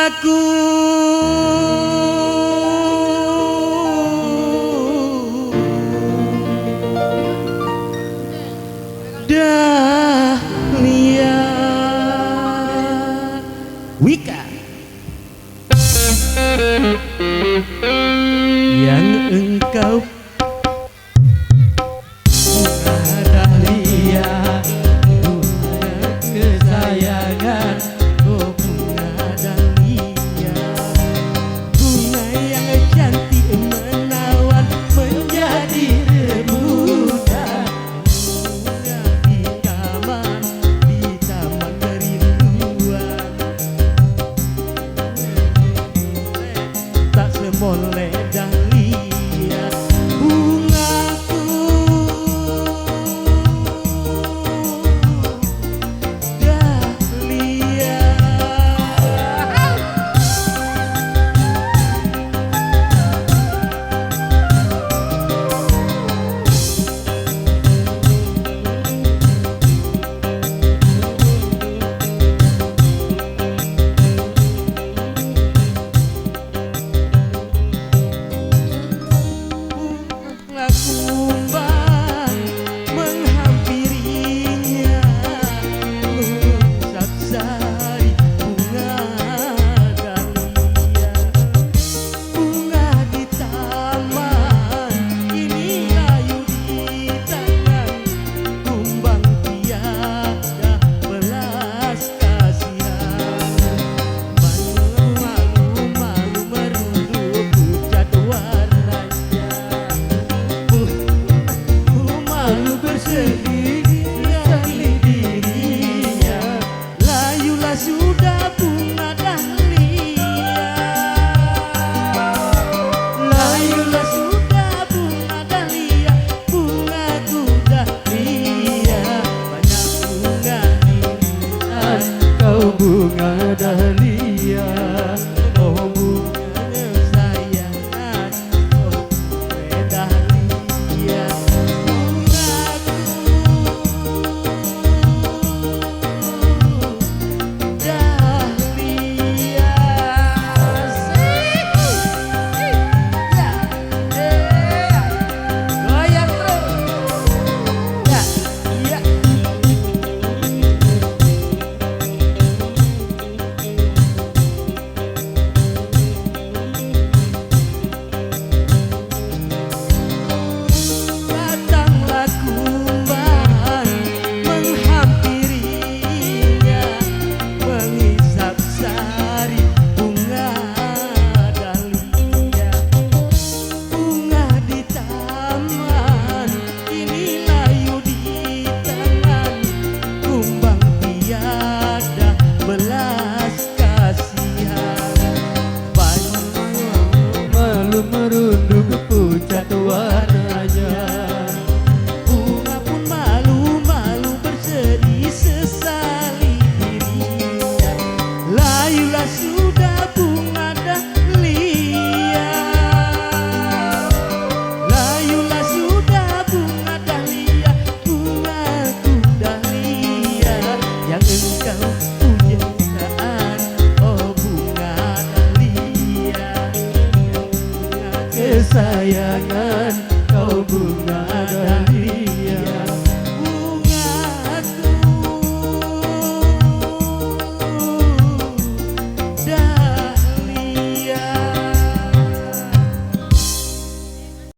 bungaku dahlia. Wika yang engkau bunga dahlia, bunga kesayangan, oh bunga dahlia, bunga yang cantik menawan menjadi rebutan, bunga di taman kerinduan, tak semoleh dahlia bungaku dahlia. Kumbang menghampirinya, mengusap sari bunga dahlia, bunga di taman ini layu di tangan, kumbang tiada belas kasihan, malu merunduk pucat warnanya, malu bersedih sekali dirinya, layulah sudah bunga dahlia, layulah sudah bunga dahlia, bungaku dahlia, banyak bunga indah kau bunga dahlia, oh bunga kesayangan, oh bunga dahlia. Datanglah kumbang menghampirinya, mengisap sari bunga dahlia, bunga di taman ini layu di tangan, kumbang tiada belas kasihan, malu merunduk pucat warnanya, bunga pun malu bersedih sesali dirinya, layulah sudah bunga dahlia, layulah sudah bunga dahlia, bungaku dahlia yang engkau pujakan, oh bunga dahlia, bunga kesayangan, kau bunga dahlia, bungaku dahlia.